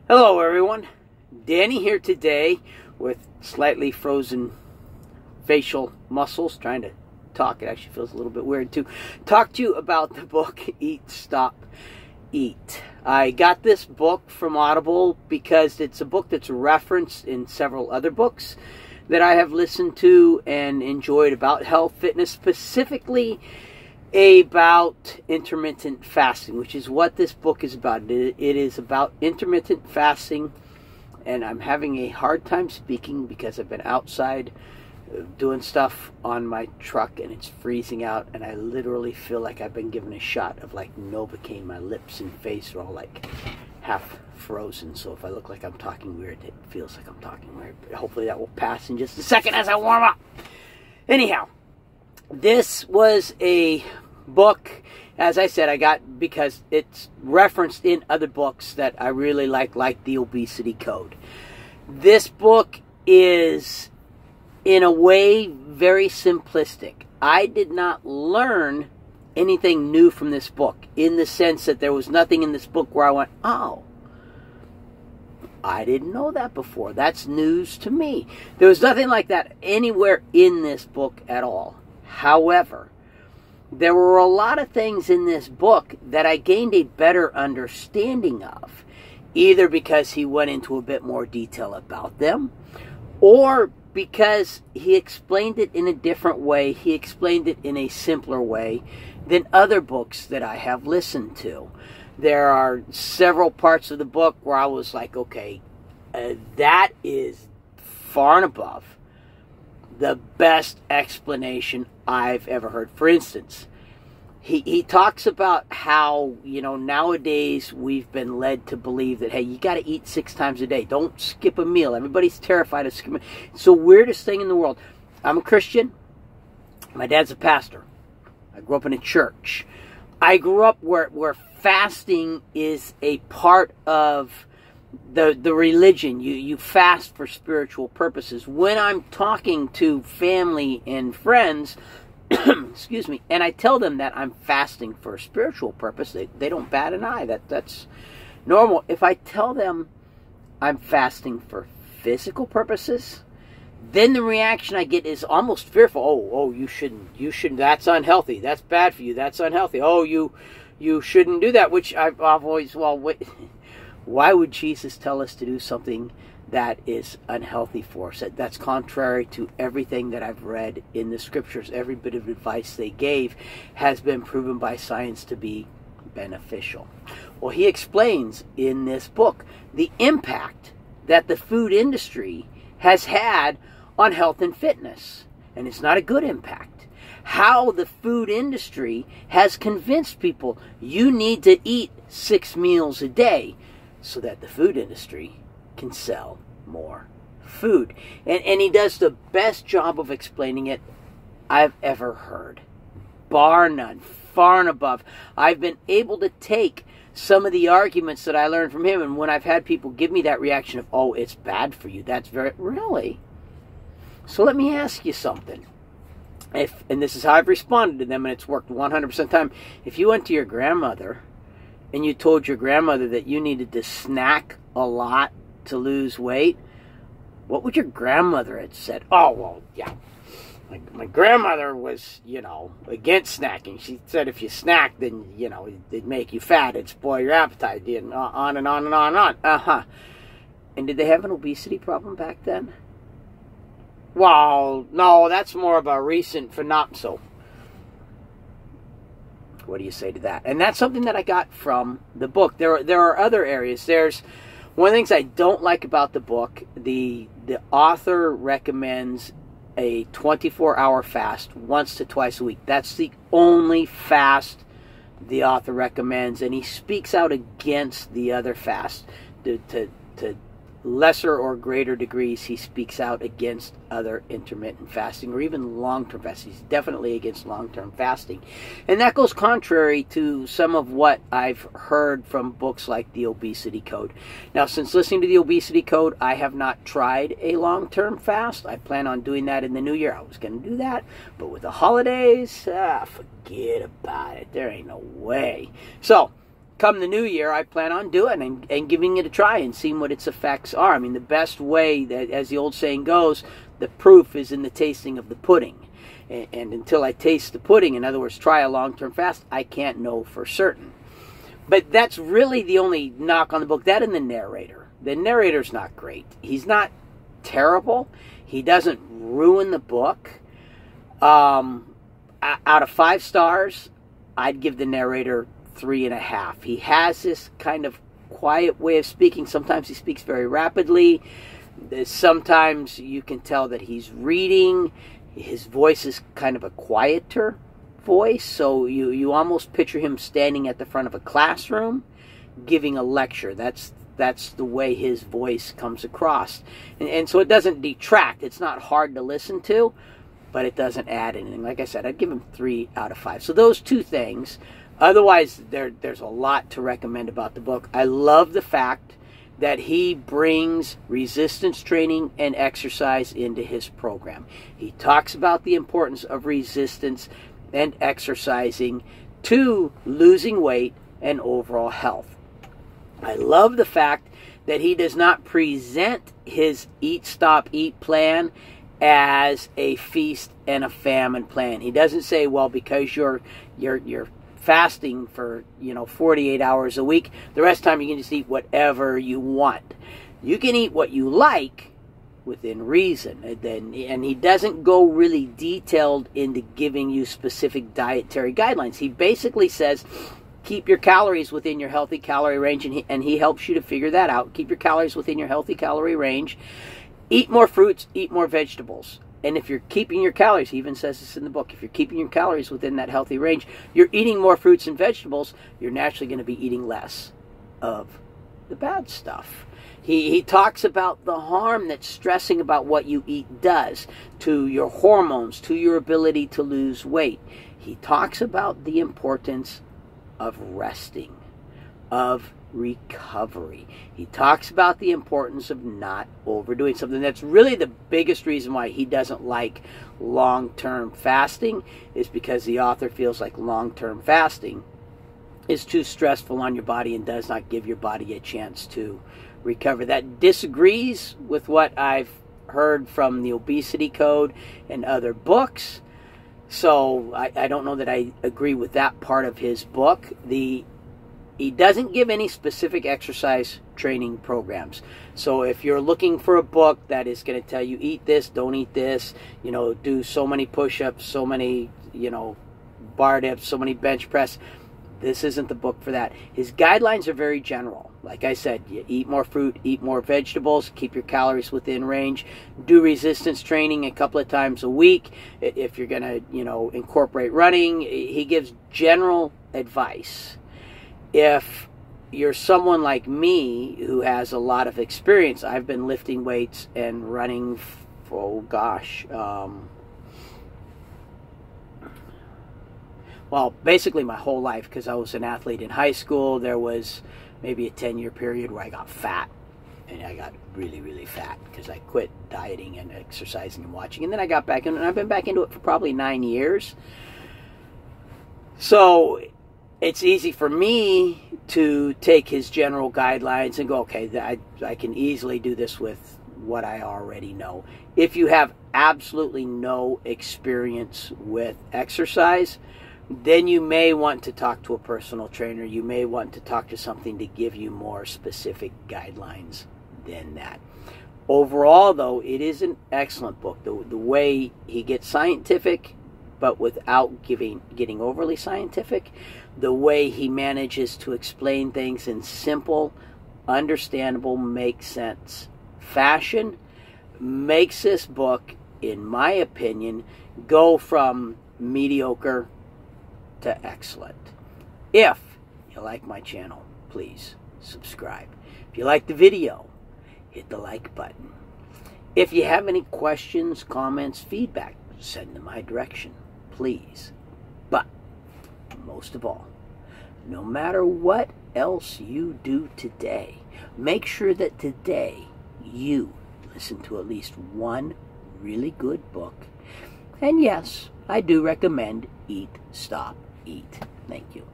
Hello everyone, Danny here today with slightly frozen facial muscles, trying to talk. It actually feels a little bit weird to talk to you about the book Eat, Stop, Eat. I got this book from Audible because it's a book that's referenced in several other books that I have listened to and enjoyed about health, fitness, specifically about intermittent fasting, which is what this book is about. It is about intermittent fasting, and I'm having a hard time speaking because I've been outside doing stuff on my truck and it's freezing out, and I literally feel like I've been given a shot of like Novocaine. My lips and face are all like half frozen, so if I look like I'm talking weird, it feels like I'm talking weird, but hopefully that will pass in just a second as I warm up. Anyhow, this was a book, as I said, I got because it's referenced in other books that I really like the Obesity Code. This book is, in a way, very simplistic. I did not learn anything new from this book, in the sense that there was nothing in this book where I went, oh, I didn't know that before. That's news to me. There was nothing like that anywhere in this book at all. However, there were a lot of things in this book that I gained a better understanding of, either because he went into a bit more detail about them, or because he explained it in a different way. He explained it in a simpler way than other books that I have listened to. There are several parts of the book where I was like, okay, that is far and above the best explanation I've ever heard. For instance, he talks about how, nowadays we've been led to believe that, hey, you got to eat 6 times a day. Don't skip a meal. Everybody's terrified of skipping. It's the weirdest thing in the world. I'm a Christian. My dad's a pastor. I grew up in a church. I grew up where fasting is a part of the religion. You fast for spiritual purposes. When I'm talking to family and friends, excuse me, and I tell them that I'm fasting for a spiritual purpose, they don't bat an eye. That's normal. If I tell them I'm fasting for physical purposes, then the reaction I get is almost fearful. Oh, you shouldn't. That's unhealthy. That's bad for you. That's unhealthy. Oh, you shouldn't do that. Which I've always, why would Jesus tell us to do something that is unhealthy for us? That's contrary to everything that I've read in the scriptures. Every bit of advice they gave has been proven by science to be beneficial. Well, he explains in this book the impact that the food industry has had on health and fitness. And it's not a good impact. How the food industry has convinced people you need to eat 6 meals a day so that the food industry can sell more food. And he does the best job of explaining it I've ever heard. Bar none. Far and above. I've been able to take some of the arguments that I learned from him, and when I've had people give me that reaction of, oh, it's bad for you, that's very... Really? So let me ask you something. And this is how I've responded to them, and it's worked 100% of the time. If you went to your grandmother and you told your grandmother that you needed to snack a lot to lose weight, what would your grandmother have said? Oh, well, yeah. My grandmother was, against snacking. She said if you snack, then, it'd make you fat. It'd spoil your appetite. And on and on and on and on. Uh-huh. And did they have an obesity problem back then? Well, no, that's more of a recent phenomenon. So, what do you say to that? And that's something that I got from the book. There are other areas. There's one of the things I don't like about the book. The author recommends a 24-hour fast once to twice a week. That's the only fast the author recommends, and he speaks out against the other fasts. To lesser or greater degrees, he speaks out against other intermittent fasting or even long-term fasting. He's definitely against long-term fasting. And that goes contrary to some of what I've heard from books like The Obesity Code. Now, since listening to The Obesity Code, I have not tried a long-term fast. I plan on doing that in the new year. I was going to do that, but with the holidays, forget about it. There ain't no way. So, come the new year, I plan on doing and giving it a try and seeing what its effects are. I mean, the best way, that, as the old saying goes, the proof is in the tasting of the pudding. And until I taste the pudding, in other words, try a long-term fast, I can't know for certain. But that's really the only knock on the book. That and the narrator. The narrator's not great. He's not terrible. He doesn't ruin the book. Out of 5 stars, I'd give the narrator 3.5. He has this kind of quiet way of speaking. Sometimes he speaks very rapidly. Sometimes you can tell that he's reading. His voice is kind of a quieter voice, so you almost picture him standing at the front of a classroom giving a lecture. That's the way his voice comes across. And so it doesn't detract. It's not hard to listen to, but it doesn't add anything. Like I said, I'd give him 3 out of 5. So those 2 things. Otherwise, there's a lot to recommend about the book. I love the fact that he brings resistance training and exercise into his program. He talks about the importance of resistance and exercising to losing weight and overall health. I love the fact that he does not present his Eat, Stop, Eat plan as a feast and a famine plan. He doesn't say, well, because you're fasting for 48 hours a week, the rest of the time you can just eat whatever you want. You can eat what you like within reason, and he doesn't go really detailed into giving you specific dietary guidelines. He basically says keep your calories within your healthy calorie range, and he helps you to figure that out. Keep your calories within your healthy calorie range. Eat more fruits, eat more vegetables. And if you're keeping your calories, he even says this in the book, if you're keeping your calories within that healthy range, you're eating more fruits and vegetables, you're naturally going to be eating less of the bad stuff. He talks about the harm that stressing about what you eat does to your hormones, to your ability to lose weight. He talks about the importance of resting, of recovery. He talks about the importance of not overdoing something. That's really the biggest reason why he doesn't like long-term fasting, is because the author feels like long-term fasting is too stressful on your body and does not give your body a chance to recover. That disagrees with what I've heard from the Obesity Code and other books. So I don't know that I agree with that part of his book. He doesn't give any specific exercise training programs. So if you're looking for a book that is going to tell you eat this, don't eat this, do so many push-ups, so many, bar dips, so many bench press, this isn't the book for that. His guidelines are very general. Like I said, you eat more fruit, eat more vegetables, keep your calories within range, do resistance training a couple of times a week. If you're going to, incorporate running, he gives general advice. If you're someone like me who has a lot of experience, I've been lifting weights and running, well, basically my whole life, because I was an athlete in high school. There was maybe a 10-year period where I got fat, and I got really, really fat because I quit dieting and exercising and watching, and then I got back in, and I've been back into it for probably 9 years. So it's easy for me to take his general guidelines and go, okay, I can easily do this with what I already know. If you have absolutely no experience with exercise, then you may want to talk to a personal trainer. You may want to talk to something to give you more specific guidelines than that. Overall, though, it is an excellent book. The way he gets scientific, but without getting overly scientific, the way he manages to explain things in simple, understandable, make sense fashion, makes this book, in my opinion, go from mediocre to excellent. If you like my channel, please subscribe. If you like the video, hit the like button. If you have any questions, comments, feedback, send them my direction, please. But most of all, no matter what else you do today, make sure that today you listen to at least one really good book. And yes, I do recommend Eat, Stop, Eat. Thank you.